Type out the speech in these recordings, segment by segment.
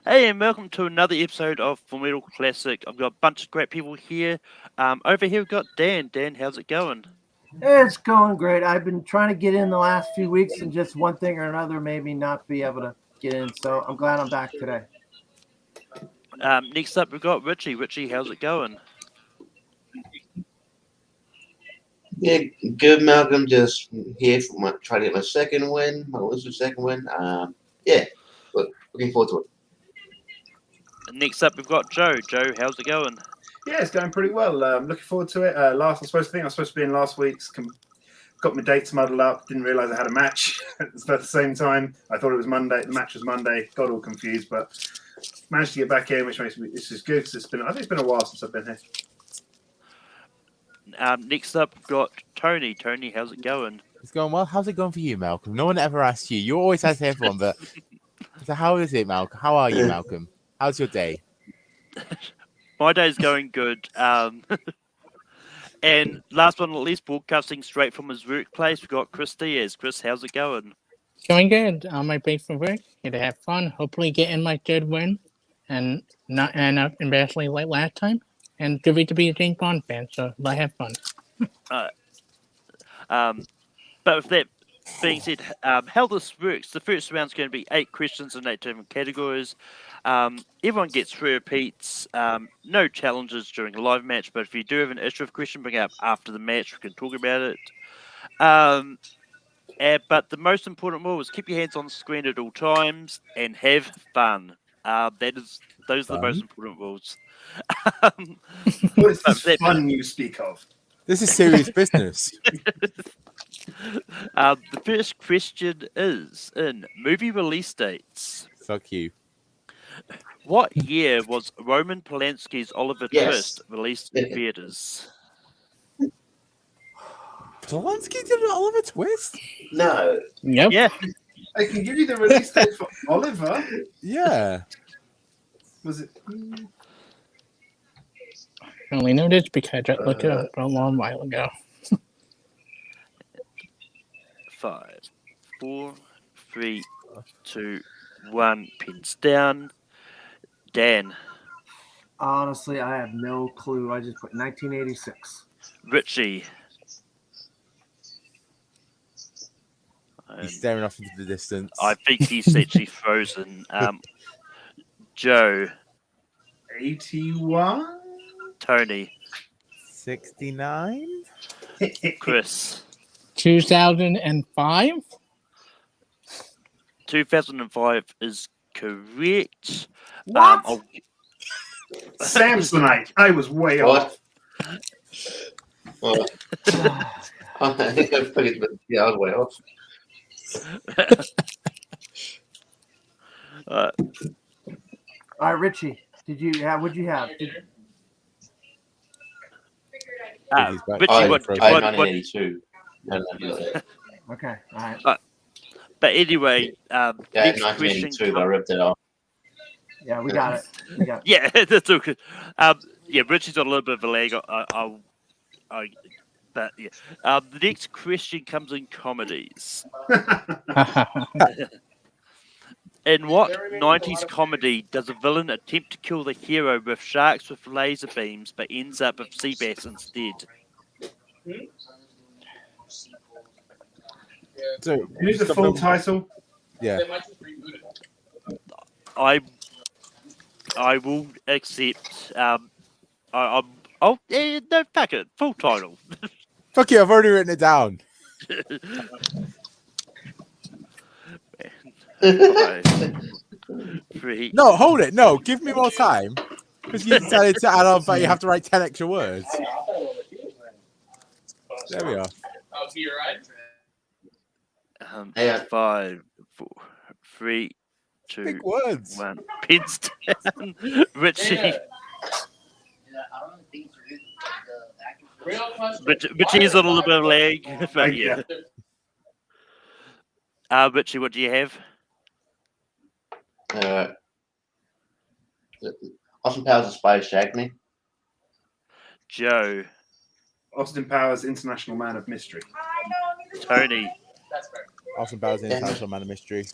Hey, and welcome to another episode of Fullmetal Classic. I've got a bunch of great people here. Over here we've got Dan. Dan, how's it going? It's going great. I've been trying to get in the last few weeks, and just one thing or another made me not be able to get in. So I'm glad I'm back today. Next up we've got Richie. Richie, how's it going? Yeah, good, Malcolm. Just here for try to get my second win. My second win. Yeah, looking forward to it. Next up we've got Joe. Joe, how's it going? Yeah, it's going pretty well. Looking forward to it. I was supposed to be in last week's. Got my dates muddled up. Didn't realise I had a match at the same time. I thought it was Monday. The match was Monday. Got all confused, but managed to get back in, which makes me this is good. I think it's been a while since I've been here. Next up we've got Tony. Tony, how's it going? It's going well. How's it going for you, Malcolm? No one ever asks you. You always ask everyone, but so how is it, Malcolm? How are you, Malcolm? How's your day? My day's going good. And last but not least, broadcasting straight from his workplace, we've got Chris Diaz. Chris, how's it going? Going good. On my break from work, here to have fun. Hopefully, get in my third win, and not end up embarrassingly like last time. And good week to be a James Bond fan, so I have fun. But with that being said, how this works, the first round's going to be 8 questions in 8 different categories. Everyone gets 3 repeats, no challenges during a live match, but if you do have an issue of question, bring it up after the match, we can talk about it. But the most important rule is keep your hands on the screen at all times and have fun. Those are the most important rules. What is this fun you speak of? This is serious business. The first question is in movie release dates. Fuck you. What year was Roman Polanski's Oliver Twist released in theaters? Polanski did an Oliver Twist? No. Yep. Yeah. I can give you the release date for Oliver. Yeah. Was it? I only know this because I looked it up a long while ago. 5, 4, 3, 2, 1. Pins down. Dan. Honestly, I have no clue. I just put 1986. Richie. He's staring off into the distance. I think he's actually frozen. Joe. 81. Tony. 69? Chris. 2005. 2005 is correct. What? Samsonite. I was way off. Well, I was way off. All right, Richie. What'd you have? Richie, what? 1982. Okay, all right. But anyway, Yeah, next 1982. question. I ripped it off. Yeah, we got it. Yeah, that's all good. Yeah, Richie's got a little bit of a lag. But yeah, the next question comes in comedies. In what 90s comedy does a villain attempt to kill the hero with sharks with laser beams, but ends up with sea bass instead? So, Who's the full title? Yeah. I will accept. No, fuck it. Full title. Fuck you, I've already written it down. 5, 3. No, hold it. No, give me more time. Because you decided to add on that you have to write 10 extra words. There we are. I'll see your right. 5, 4, 3, 2, Big words. 1. Pins down. Richie. Richie is on a little bit of lag. But yeah. Richie, what do you have? Austin Powers and Spider Shagged Me. Joe. Austin Powers, International Man of Mystery. Tony. That's fair. Austin Powers International Man of Mystery.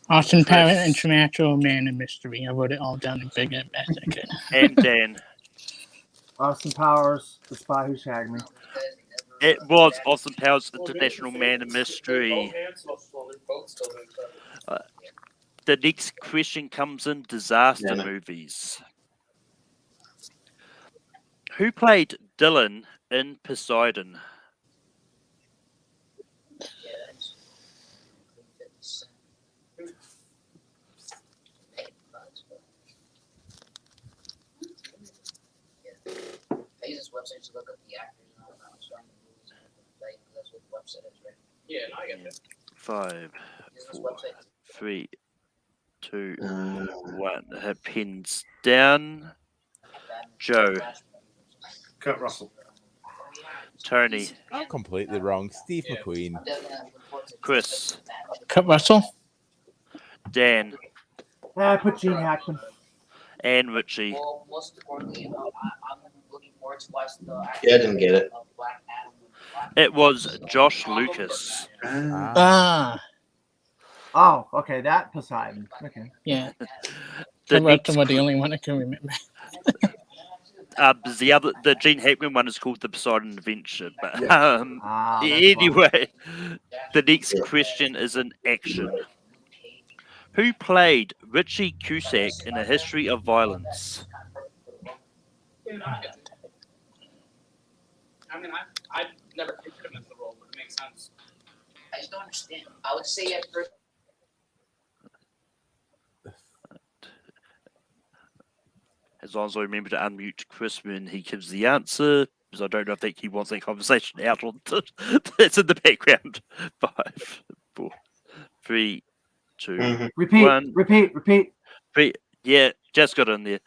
Austin Powers, Chris. International Man of Mystery. I wrote it all down and figured it best I could. And Dan. Austin Powers, The Spy Who Shagged Me. It was Austin Powers International Man of Mystery. The next question comes in disaster Yeah, no. movies. Who played Dylan in Poseidon? I use this website to look up the actors and all that. So I'm movies and like that's what the website is, right? Yeah, no, I get it. 5, Use this 4, website. 3, 2, Uh, 1. Her pen's down. Joe. Kurt Russell. Tony. I'm completely wrong. Steve McQueen. Chris. Kurt Russell. Dan. I put Gene Hackman. And Richie. Well, most importantly, I'm looking forward to watch the. Yeah, I didn't get it. Black Adam. It was Josh Lucas. Ah, Oh, okay, that Poseidon. Okay. yeah. The Kurt next, Russell was the only one I can remember. the Gene Hackman one is called the Poseidon Adventure. But That's why. anyway, the next Yeah. question is in action. Who played Richie Cusack in A History of Violence? I mean, I've never pictured him as the role, but it makes sense. I just don't understand. I would say at first. As long as I remember to unmute Chris when he gives the answer, because I don't think he wants that conversation out on it's in the background. 5, 4, 3, 2, Mhm. Repeat. Yeah, just got in there.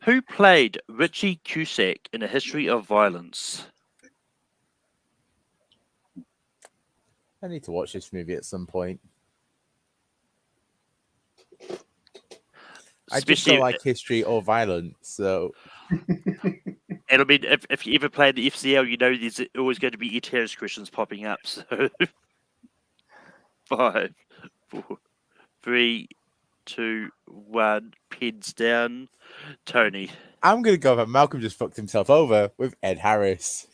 Who played Richie Cusack in A History of Violence? I need to watch this movie at some point. I just Especially, don't like history or violence, so it'll be if you ever play the FCL, you know there's always going to be terrorist questions popping up. So 5, 4, 3, 2, 1. Pins down. Tony. I'm gonna go. But Malcolm just fucked himself over with Ed Harris.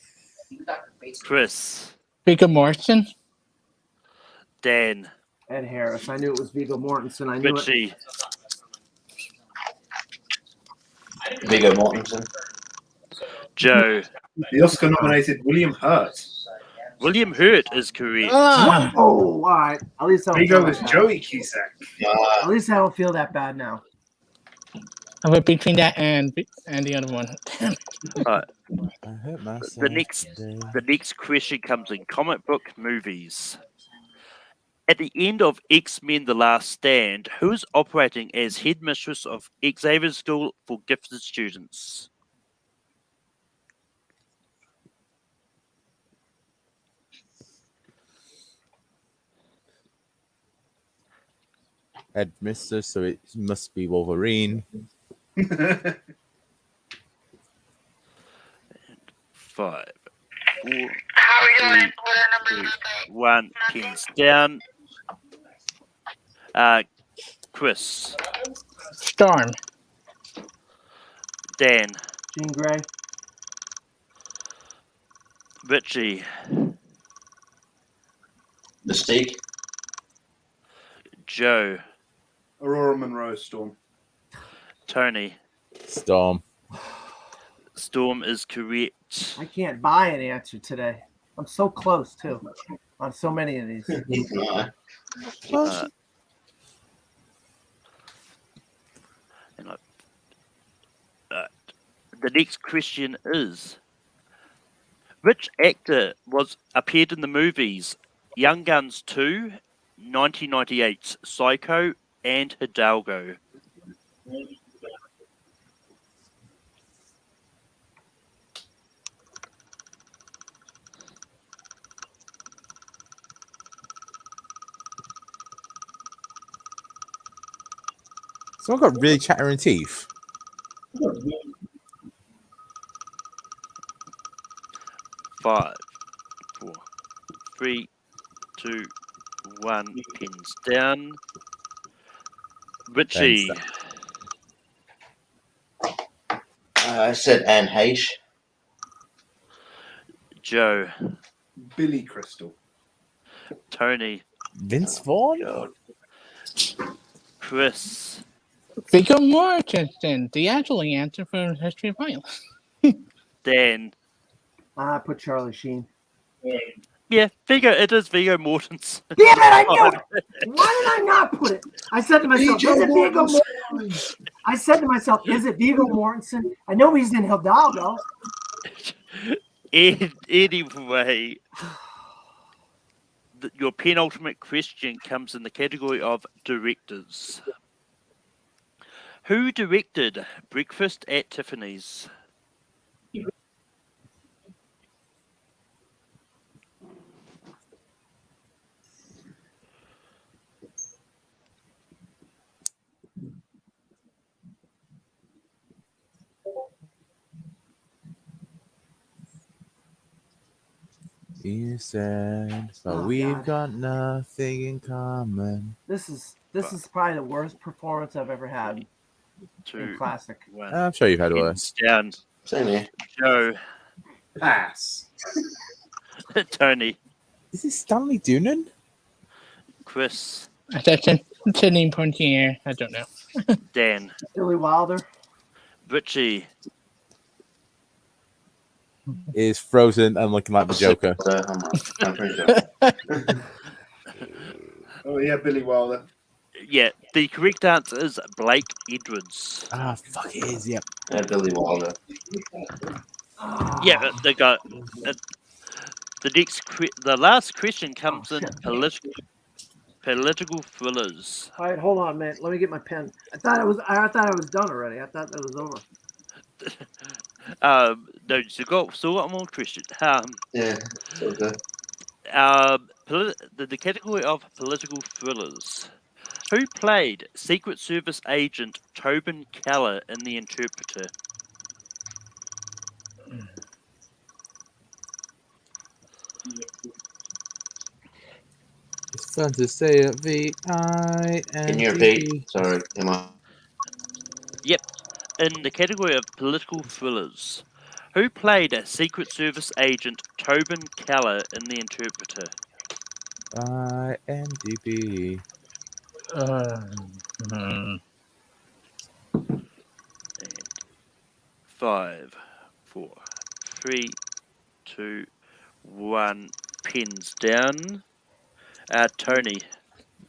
Chris. Viggo Mortensen. Dan. Ed Harris. I knew it was Viggo Mortensen. I knew it. Richie. Viggo Mortensen. Joe. The Oscar-nominated William Hurt. William Hurt is correct. Ah, Oh, all right. At least I don't Viggo feel was that bad. Joey Cusack. At least I don't feel that bad now. I went between that and the other one. I hurt myself. The next question comes in comic book movies. At the end of X-Men The Last Stand, who is operating as headmistress of Xavier School for Gifted Students? Ed Mister, so it must be Wolverine. 5, 4, 3, 2, 1. Pins down. Chris. Storm. Dan. Jean Grey. Richie. Mystique. Joe. Aurora Monroe Storm. Tony. Storm. Storm is correct. I can't buy an answer today. I'm so close too on so many of these. The next question is: which actor appeared in the movies Young Guns 2, 1998's Psycho, and Hidalgo? Someone got really chattering teeth. 5, 4, 3, 2, 1 pins down. Richie. I said Anne Heche. Joe. Billy Crystal. Tony. Vince Vaughn? God. Chris. Viggo Mortensen, the actually answer for History of Violence. Dan. I put Charlie Sheen. Yeah, it is Viggo Mortensen. Damn it, I knew it! Why did I not put it? I said to myself, is it Viggo Mortensen? I said to myself, is it Viggo Mortensen? I know he's in Hidalgo. Anyway, your penultimate question comes in the category of directors. Who directed Breakfast at Tiffany's? You said, but Oh, we've God. got nothing in common. This is probably the worst performance I've ever had in 2, classic. 1. I'm sure you've had Pins worse. down. Same here. Joe. Pass. Tony. Is this Stanley Doonan? Chris. That's Sidney Poitier. I don't know. Dan. Billy Wilder. Richie. Is frozen and looking like the Joker. I'm pretty sure. Oh yeah, Billy Wilder. Yeah, the correct answer is Blake Edwards. Ah, fuck it is, yep. Billy Wilder. Yeah, but the last question comes in shit. political thrillers. All right, hold on, man. Let me get my pen. I thought I was done already. I thought that was over. No, still got more questions. Yeah, so good. The category of political thrillers. Who played Secret Service agent Tobin Keller in The Interpreter? It's fun to say it. V-I-N-D-B. Can you repeat? Sorry, am I? Yep. In the category of political thrillers, who played Secret Service agent Tobin Keller in The Interpreter? I-N-D-B. And 5, 4, 3, 2, 1. Pins down. Tony.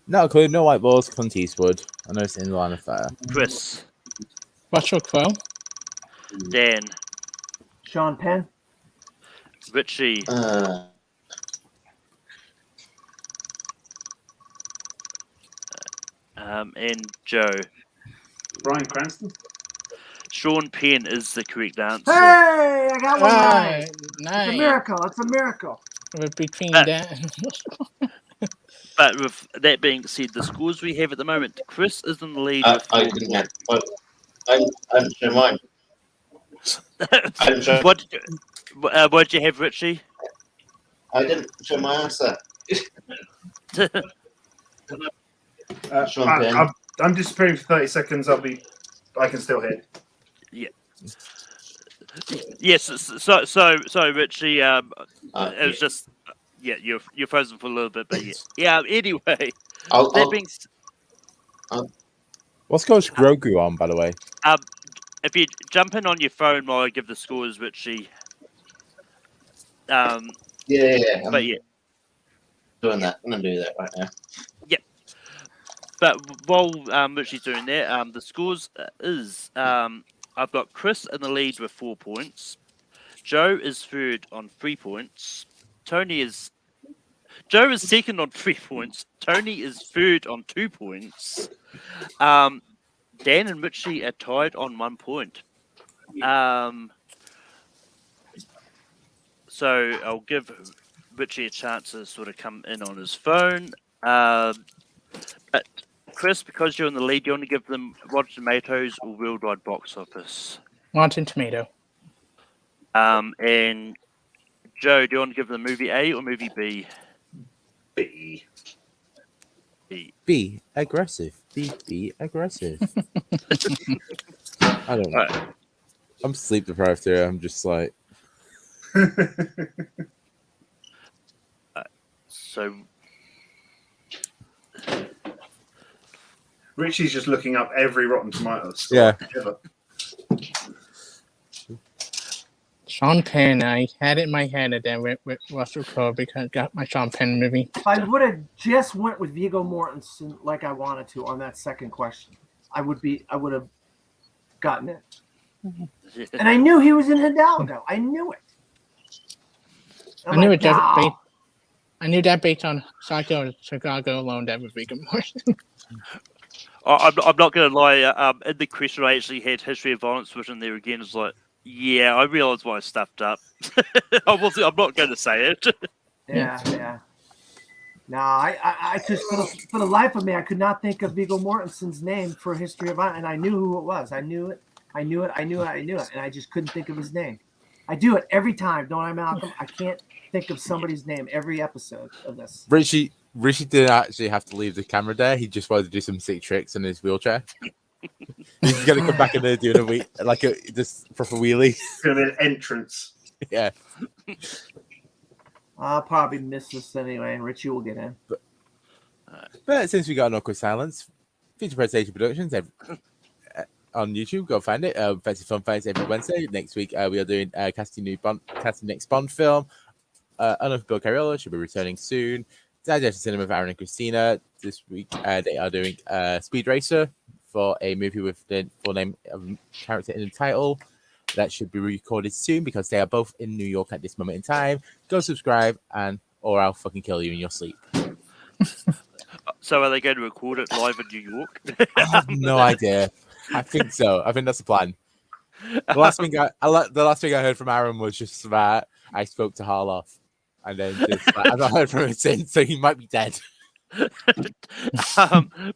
No clue, no white balls, Clint Eastwood. I know it's in the line of fire. Chris. Russell Crowe. Dan. Sean Penn. Richie. And Joe. Bryan Cranston. Sean Penn is the correct answer. Hey, I got one right. It's a Nice. miracle. It's a miracle. Between Uh, that. But with that being said, the scores we have at the moment, Chris is in the lead I with 4 didn't have. I didn't show mine. I didn't show. what did you have, Richie? I didn't show my answer. Sean Penn. I'm disappearing for 30 seconds. I can still hear. Yes, so Richie, it was Yeah. just you're frozen for a little bit, but yeah. Anyway, I'll, that being What's Coach Grogu on, by the way? if you jump in on your phone while I give the scores, Richie. yeah. But yeah, Doing that. I'm gonna do that right now. but while Richie's doing that, the scores is I've got Chris in the lead with 4 points. Joe is third on 3 points. Joe is second on 3 points. Tony is third on 2 points. Dan and Richie are tied on 1 point. So I'll give Richie a chance to sort of come in on his phone. But Chris, because you're in the lead, you want to give them Rotten Tomatoes or worldwide box office. Rotten Tomato. And Joe, do you want to give them movie A or movie B? B. Be aggressive. Be aggressive. I don't know. Alright. I'm sleep deprived here. I'm just like, So Richie's just looking up every Rotten Tomatoes score Yeah. ever. Sean Penn, I had it in my head that I went with Russell Crowe because I got my Sean Penn movie. If I would have just went with Viggo Mortensen like I wanted to on that second question, I would have gotten it. And I knew he was in Hidalgo. I knew it. I knew it just based. I knew that based on Psycho Chicago alone, that would be good Morrison. I'm not going to lie. In the question, I actually had history of violence written there again. It's like, yeah, I realised why I stuffed up. I'm not going to say it. Yeah. No, I just for the life of me, I could not think of Viggo Mortensen's name for History of Violence, and I knew who it was. I knew it, and I just couldn't think of his name. I do it every time, don't I, Malcolm? I can't think of somebody's name every episode of this. Richie didn't actually have to leave the camera there. He just wanted to do some sick tricks in his wheelchair. He's gonna come back in there doing a week like a just proper wheelie. It's going to be an entrance. Yeah. I'll probably miss this anyway, and Richie will get in. But since we got an awkward silence, Feature Presentation Productions on YouTube, go find it. Fancy Fun Fights every Wednesday. Next week we are doing casting next Bond film. Unknown Bill Cariola should be returning soon. Digest Cinema with Aaron and Christina. This week they are doing Speed Racer for a movie with the full name of character in the title. That should be recorded soon because they are both in New York at this moment in time. Go subscribe or I'll fucking kill you in your sleep. So are they going to record it live in New York? I have no idea. I think so. I think that's the plan. The last thing I heard from Aaron was just that I spoke to Harloff, and then just I've not heard from him since, so he might be dead.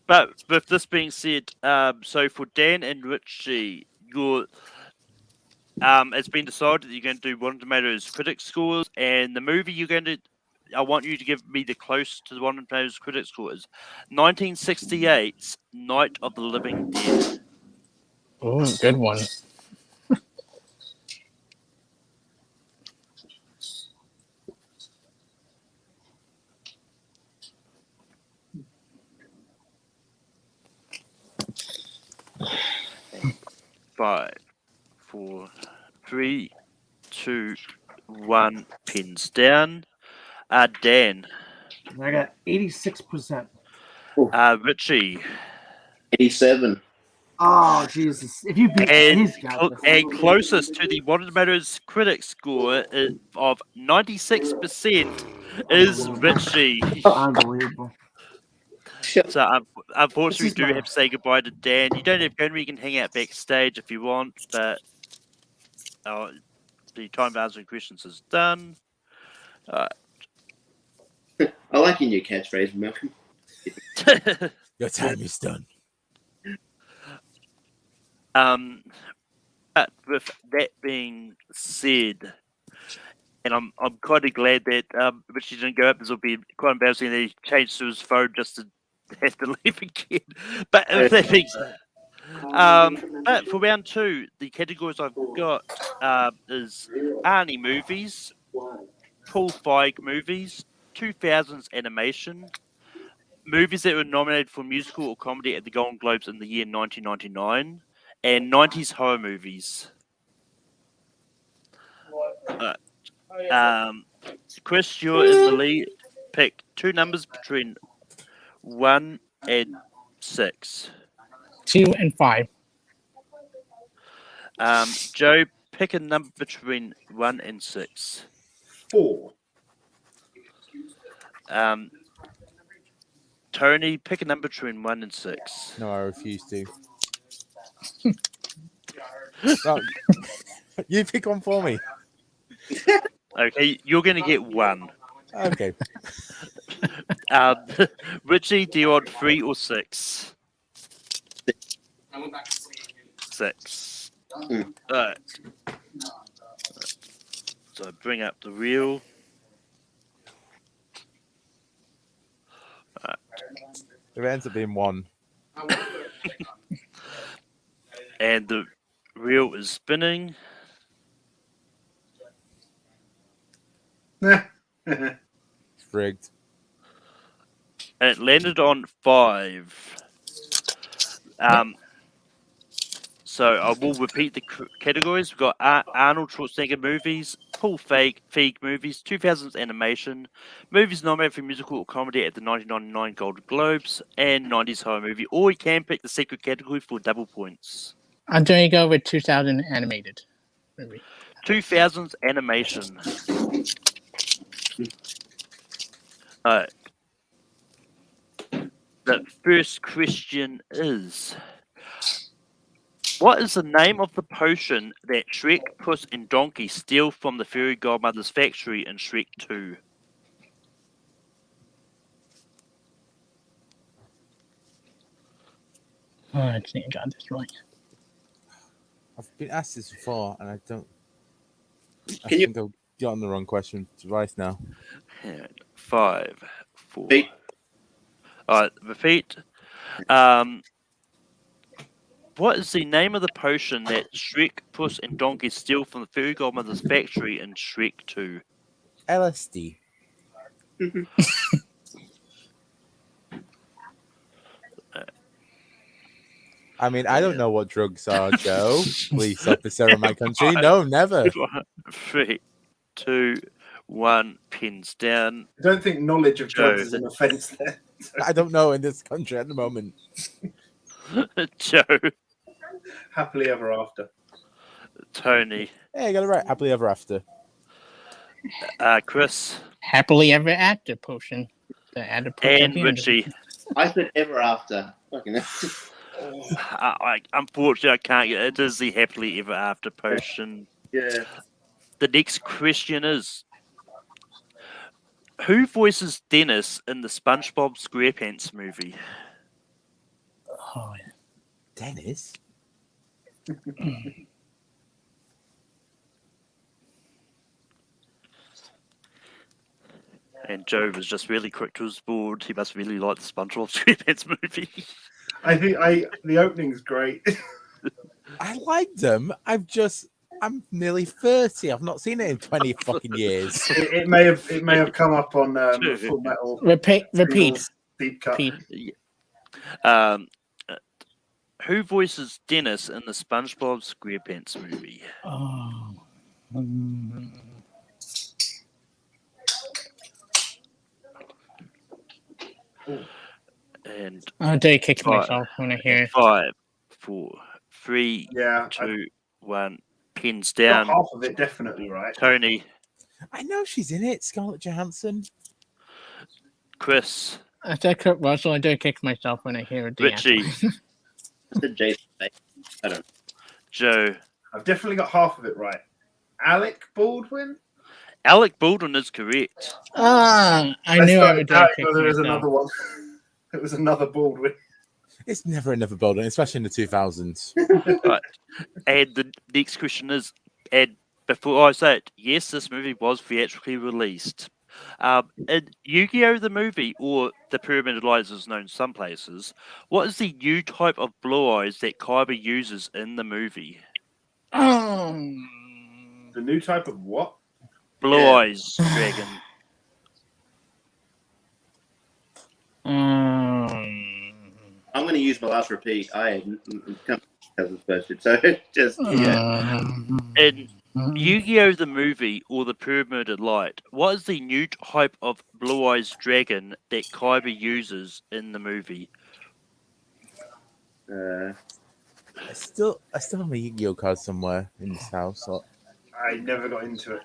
But with this being said, so for Dan and Richie, it's been decided that you're going to do Rotten Tomatoes critic scores, and the movie I want you to give me the close to the Rotten Tomatoes critic score is 1968's Night of the Living Dead. Oh, good one. Five, 4, 3, 2, 1. Pins down. Dan. I got 86%. Richie. 87. Oh Jesus! If you beat And closest to the Rotten Tomatoes critic score of 96% is Richie. Unbelievable. So unfortunately, we do have to say goodbye to Dan. You don't have to. You can hang out backstage if you want, but the time for answering questions is done. I like your new catchphrase, Malcolm. Your time is done. But with that being said, and I'm kind of glad that Richie didn't go up. This will be quite embarrassing that he changed to his phone just to have to leave again. But with that being said, but for round 2, the categories I've got is Arnie movies, Paul Feig movies, 2000s animation, movies that were nominated for musical or comedy at the Golden Globes in the year 1999, and 90s horror movies. Chris, you're in the lead. Pick 2 numbers between 1 and 6. 2 and 5. Joe, pick a number between 1 and 6. 4. Tony, pick a number between 1 and 6. No, I refuse to. No, you pick one for me. Okay, you're going to get 1. Okay. Richie, do you want 3 or 6? 6. Alright. So bring up the reel. If it ends up being one, And the reel is spinning. it's rigged. And it landed on 5. So I will repeat the categories. We've got Arnold Schwarzenegger movies, Paul Feig movies, 2000s animation, movies nominated for musical or comedy at the 1999 Golden Globes, and 90s horror movie. Or you can pick the secret category for double points. I'm going to go with 2000 animated movie. 2000s animation. The first question is, what is the name of the potion that Shrek, Puss, and Donkey steal from the fairy godmother's factory in Shrek 2? Oh, I think I got this right. I've been asked this before, and I don't. I Can you- think I've gotten the wrong question twice now. And 5, 4. Repeat. Alright, repeat. What is the name of the potion that Shrek, Puss, and Donkey steal from the fairy godmother's factory in Shrek 2? LSD. I mean, I don't know what drugs are, Joe. Police officer in my country. No, never. 3, 2, 1. Pins down. I don't think knowledge of drugs Joe. is an offence there. I don't know in this country at the moment. Joe. Happily ever after. Tony. Hey, I got it right. Happily ever after. Chris. Happily ever after potion. The added potion at And the end. Richie. I said ever after. Fucking Unfortunately, I can't get it. It is the happily ever after potion. Yeah. The next question is, who voices Dennis in the Spongebob Squarepants movie? Oh, Dennis? And Joe was just really quick to his board. He must really like the SpongeBob SquarePants movie. I think the opening's great. I liked them. I'm nearly 30. I've not seen it in 20 fucking years. it may have come up on Full Metal. Repeat. Deep cut. Repeat. Who voices Dennis in the SpongeBob SquarePants movie? Oh. And I do kick myself when I hear it. 5, 4, 3, Yeah. 2, 1. Pins Got down. half of it definitely right. Tony, I know she's in it. Scarlett Johansson. Chris, I said Kurt Russell. I do kick myself when I hear it. Richie, I said Jason. I don't know. Joe. I've definitely got half of it right. Alec Baldwin? Alec Baldwin is correct. I knew I would do There kick was myself. another one. It was another Baldwin. It's never another Baldwin, especially in the 2000s. Right. And the next question is, and before I say it, yes, this movie was theatrically released. In Yu-Gi-Oh! The movie, or the Pyramid of Lies is known some places, what is the new type of blue eyes that Kaiba uses in the movie? The new type of what? Blue Yeah. eyes dragon. I'm going to use my last repeat. I hasn't posted, so just yeah. In Yu-Gi-Oh! The movie, or the Pyramid of Light, what is the new type of blue eyes dragon that Kaiba uses in the movie? I still have my Yu-Gi-Oh card somewhere in this house. I never got into it.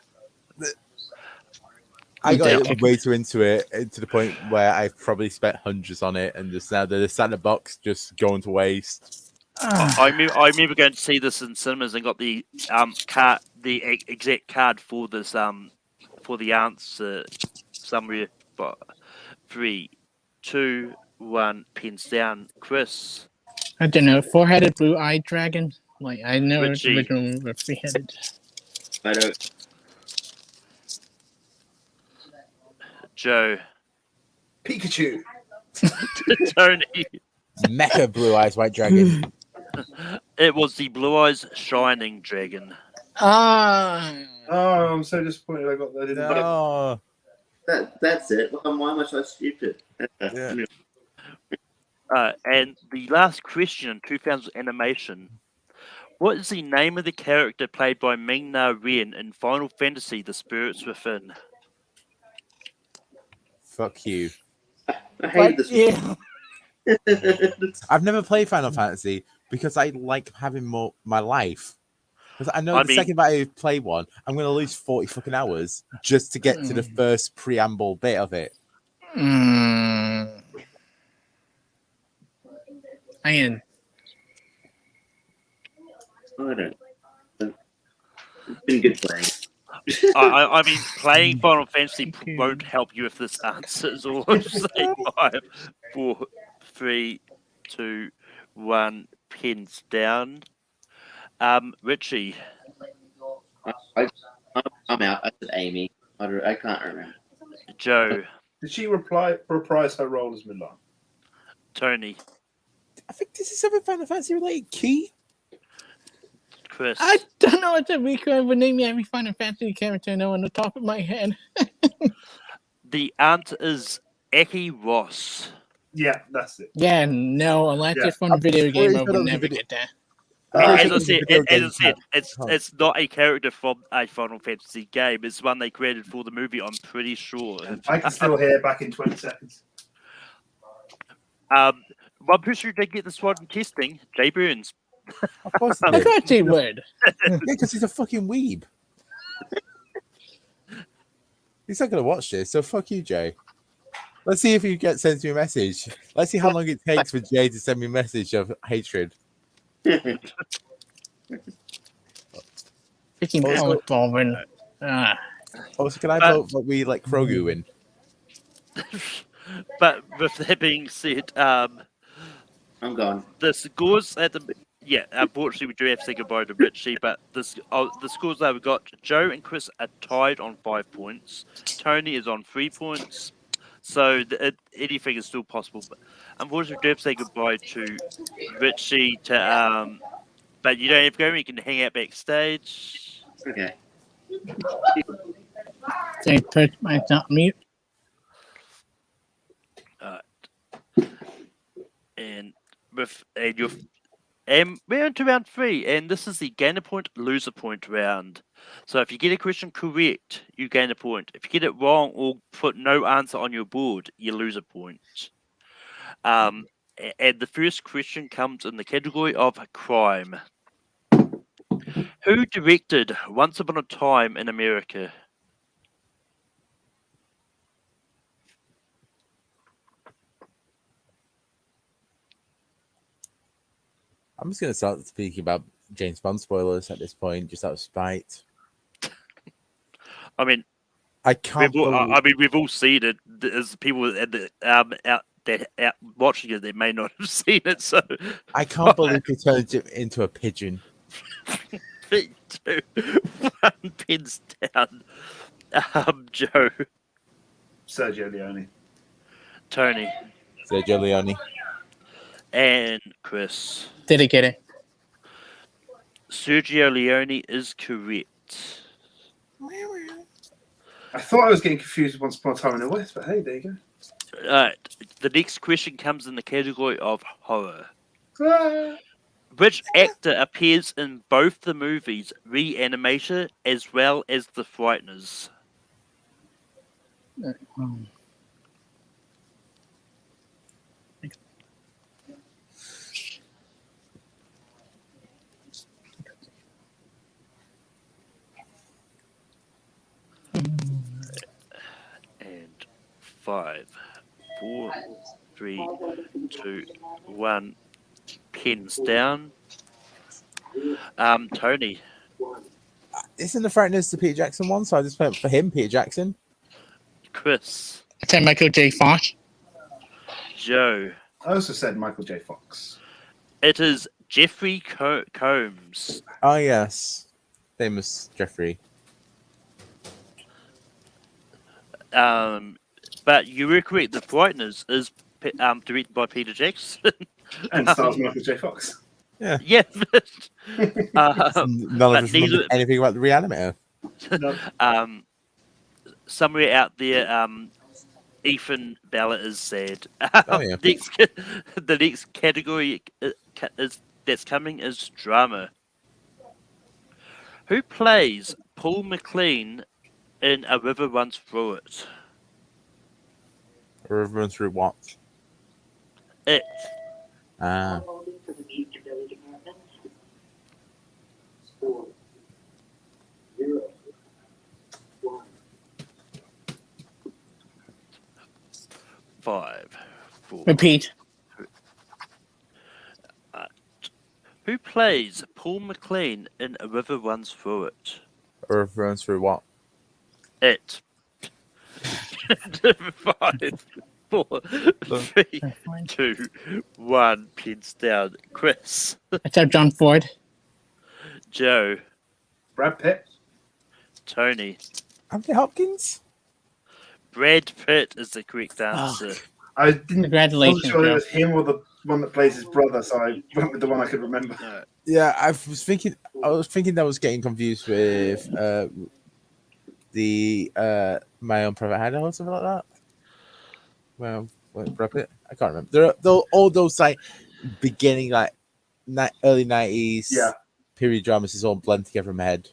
I got way too into it, to the point where I've probably spent hundreds on it, and just now the Santa box just going to waste. I remember going to see this in cinemas and got the card, the exact card for this for the answer somewhere. But 3, 2, 1, pins down. Chris, I don't know. 4-headed blue-eyed dragon. Like I know it's Richie. original with 3-headed. I don't. Joe, Pikachu. Tony. Mecha Blue Eyes White Dragon. It was the Blue Eyes Shining Dragon. Ah. Oh, I'm so disappointed. I didn't. No. That's it. Why am I so stupid? Yeah. And the last question in 2000 animation. What is the name of the character played by Ming-Na Ren in Final Fantasy The Spirits Within? Fuck you. I hate this. Yeah. I've never played Final Fantasy because I like having more my life. Because I know I the mean- second that I play one, I'm going to lose 40 fucking hours just to get to the first preamble bit of it. Ian. I don't. It's been good playing. I mean, playing Final Fantasy won't help you if this answer is all. Say 5, 4, 3, 2, 1. Pins down. Richie. I'm out. I said Amy. I can't remember. Joe. Did she reprise her role as Milan? Tony. I think this is something Final Fantasy related. Key? Chris. I don't know what the recurve would name me every Final Fantasy character I know on the top of my head. The answer is Eki Ross. Yeah, that's it. Yeah, no, unless Yeah. it's from a video game, I pretty sure would that was a never video- get that. As I it's a said, video as game I said, type. it's not a character from a Final Fantasy game. It's one they created for the movie. I'm pretty sure. I can still hear back in 20 seconds. One person who did get this one in testing, Jay Burns. Of course Of it is. course they would. Yeah, because he's a fucking weeb. He's not going to watch this, so fuck you, Jay. Let's see if he sends me a message. Let's see how long it takes for Jay to send me a message of hatred. Freaking Also- Alec Baldwin. Also, can I vote that we let Krogu win? But with that being said, I'm gone. the scores at the unfortunately we do have to say goodbye to Richie, but the scores that we got, Joe and Chris are tied on 5 points. Tony is on 3 points. So anything is still possible. But unfortunately we do have to say goodbye to Richie but you don't have to go, you can hang out backstage. Okay. They put myself mute. And we're into round 3, and this is the gain a point, lose a point round. So if you get a question correct, you gain a point. If you get it wrong or put no answer on your board, you lose a point. And the first question comes in the category of crime. Who directed Once Upon a Time in America? I'm just going to start speaking about James Bond spoilers at this point, just out of spite. I mean, I can't we've all seen it. There's people at the out watching it that may not have seen it. So I can't believe he turned it into a pigeon. 3, 2, 1, pins down. Joe, Sergio Leone. Tony, Sergio Leone. and Chris. Did it get it? Sergio Leone is correct. I thought I was getting confused with Once Upon a Time in the West, but hey, there you go. The next question comes in the category of horror. Ah. Which actor appears in both the movies Reanimator as well as The Frighteners? And 5, 4, 3, 2, 1. Pins down. Tony. Isn't the Frighteners the Peter Jackson one? So I just went for him, Peter Jackson. Chris. I said Michael J. Fox. Joe. I also said Michael J. Fox. It is Jeffrey Combs. Oh, yes. Famous Jeffrey. But you were correct. The Frighteners is directed by Peter Jackson. And stars Michael J. Fox. Yeah. None of us remember anything about the Reanimator. No. Somewhere out there, Ethan Ballard is sad. Oh, yeah. The next category that's coming is drama. Who plays Paul McLean in A River Runs Through It? A river runs through what? It. Ah. Five, four. Repeat. Who plays Paul McLean in A River Runs Through It? A river runs through what? It. 5, 4, 3, 2, 1. Pins down. Chris. Except John Ford. Joe. Brad Pitt. Tony. Anthony Hopkins? Brad Pitt is the correct answer. I didn't. Congratulations, I'm sure it Joe. was him or the one that plays his brother, so I went with the one I could remember. No. Yeah, I was thinking that was getting confused with the My Own Private Hideout or something like that. Well, Brad Pitt? I can't remember. They're all those like beginning like early 90s period dramas is all blend together in my head.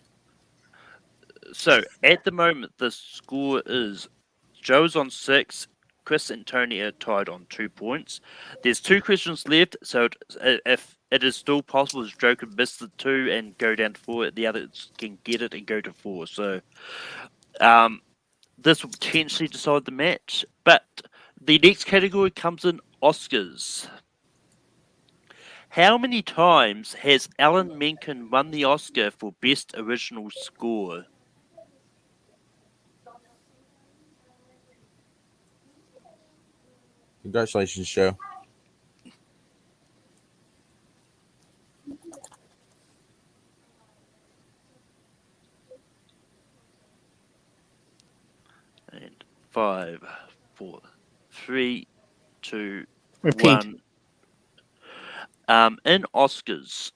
So at the moment, the score is Joe's on 6. Chris and Tony are tied on 2 points. There's 2 questions left, so if it is still possible, Joe could miss the 2 and go down to 4. The others can get it and go to 4. So this will potentially decide the match. But the next category comes in Oscars. How many times has Alan Menken won the Oscar for Best Original Score? Congratulations, Joe. And 5, 4, 3, 2, Repeat. 1. In Oscars,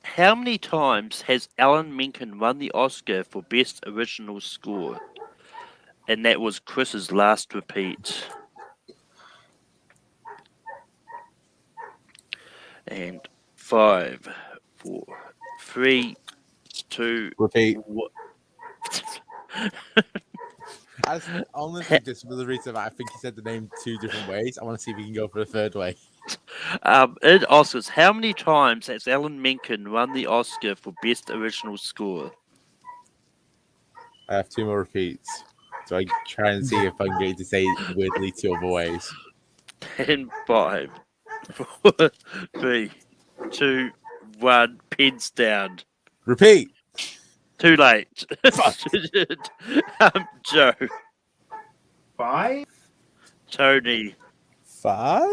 how many times has Alan Menken won the Oscar for Best Original Score? And that was Chris's last repeat. And 5, 4, 3, 2, Repeat. 1. I honestly, just for the reason I think he said the name 2 different ways, I want to see if we can go for the third way. In Oscars, how many times has Alan Menken won the Oscar for Best Original Score? I have 2 more repeats, so I try and see if I can get you to say it weirdly 2 other ways. 10, 5, 4, 3, 2, 1. Pins down. Repeat. Too late. Joe. 5. Tony. 5.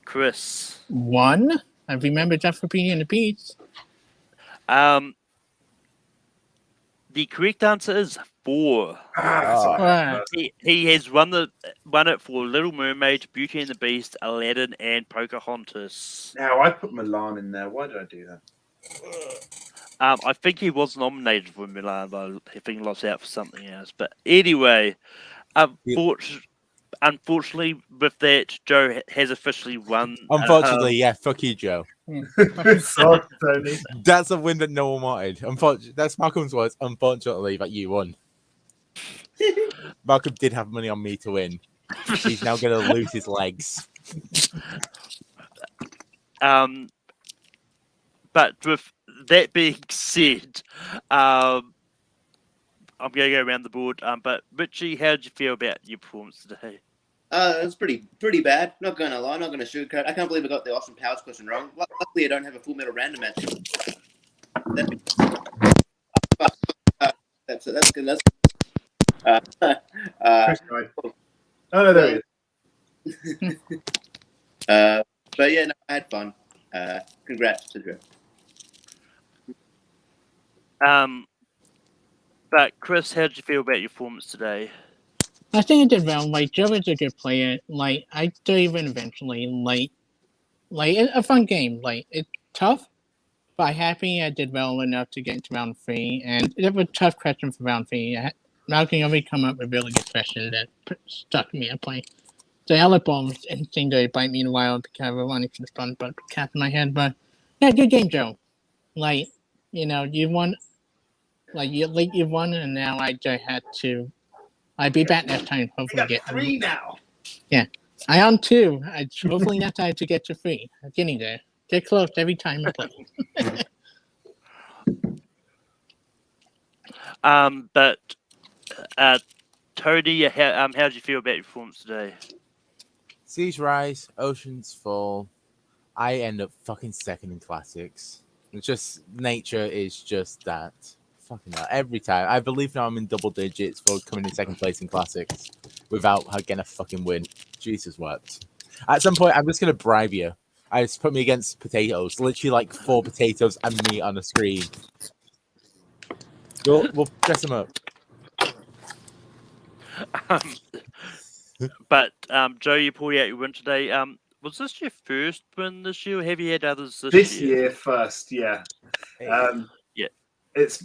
Chris. 1. I remember just repeating the beats. The correct answer is 4. He has won it for Little Mermaid, Beauty and the Beast, Aladdin, and Pocahontas. Now I put Milan in there. Why did I do that? I think he was nominated for Milan, but I think he lost out for something else. But anyway, unfortunately, with that, Joe has officially won. Unfortunately, yeah, fuck you, Joe. Sorry, Tony. That's a win that no one wanted. That's Malcolm's words. Unfortunately, that you won. Malcolm did have money on me to win. He's now going to lose his legs. But with that being said, I'm going to go around the board. But Richie, how did you feel about your performance today? It's pretty bad. Not gonna lie, not gonna sugarcoat. I can't believe I got the Austin Powers question wrong. Luckily, I don't have a Full Metal Random match. That's good. That's. Chris died. Oh no, there he is. But yeah, no, I had fun. Congrats to Drew. But Chris, how did you feel about your performance today? I think I did well. Like, Joe is a good player. Like, I do even eventually. Like a fun game. Like, it's tough, but I'm happy I did well enough to get into round 3. And it was a tough question for round 3. Malcolm already come up with really good questions that stuck me at play. The Alec Ball was interesting to bite me in a while because I wanted to fun, but cap in my head. But yeah, good game, Joe. Like, you won. Like, you won, and now I just had to. I'll be back next time. We Hopefully, got get 3 now. I on 2. Hopefully, next time to get to 3. I'm getting there. Get close every time I play. But Tony, how did you feel about your performance today? Seas rise, oceans fall. I end up fucking second in classics. It's just nature is just that. Fucking hell. Every time. I believe now I'm in double digits for coming in second place in classics without getting a fucking win. Jesus wept. At some point, I'm just gonna bribe you. I just put me against potatoes. Literally like 4 potatoes and me on a screen. We'll dress them up. But Joe, you pulled out your win today. Was this your first win this year, or have you had others This year first, yeah. Hey. Yeah. It's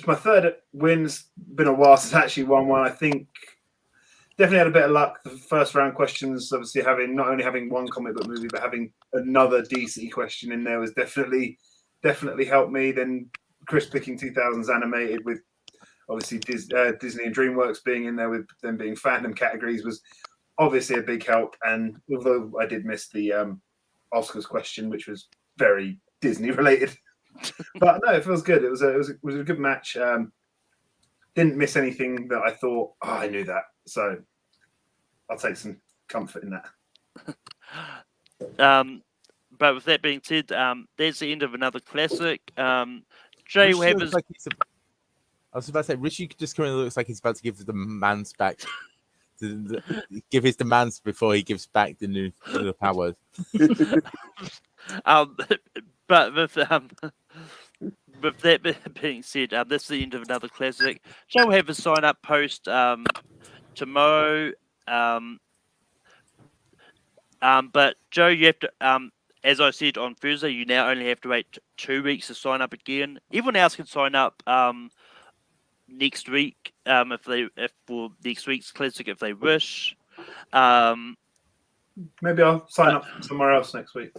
my third win. It's been a while since I actually won one. I think definitely had a bit of luck. The first round questions, obviously not only having one comic book movie, but having another DC question in there was definitely helped me. Then Chris picking 2000s animated with obviously Disney and DreamWorks being in there with them being fandom categories was obviously a big help. And although I did miss the Oscars question, which was very Disney related, but no, it feels good. It was a good match. Didn't miss anything that I thought, I knew that. So I'll take some comfort in that. But with that being said, that's the end of another classic. Jay will have his. I was about to say, Richie just currently looks like he's about to give the demands back. Give his demands before he gives back the new powers. But with that being said, this is the end of another classic. Jay will have a sign up post tomorrow. But Joe, you have to. As I said on Thursday, you now only have to wait 2 weeks to sign up again. Everyone else can sign up next week if for next week's classic if they wish. Maybe I'll sign up somewhere else next week.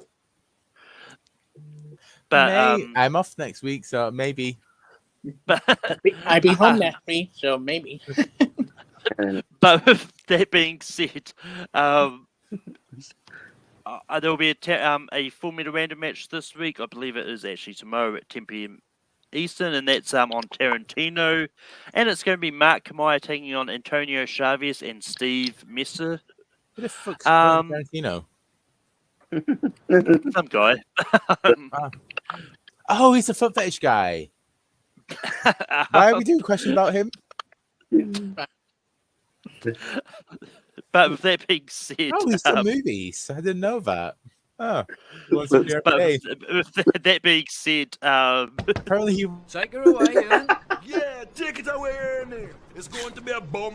But I'm off next week, so maybe. But I'll be home next week, so maybe. But with that being said, there will be a Full Metal Random match this week. I believe it is actually tomorrow at 10 p.m. Eastern, and that's on Tarantino. And it's going to be Mark Kamaya taking on Antonio Chavez and Steve Messer. Who the fuck's Tarantino? Some guy. Oh, he's a foot fetish guy. Why are we doing a question about him? But with that being said, Oh, he's done movies. I didn't know that. Oh, but with that being said, apparently he take her away, Ian. Yeah, take it away, Ernie. It's going to be a bomb.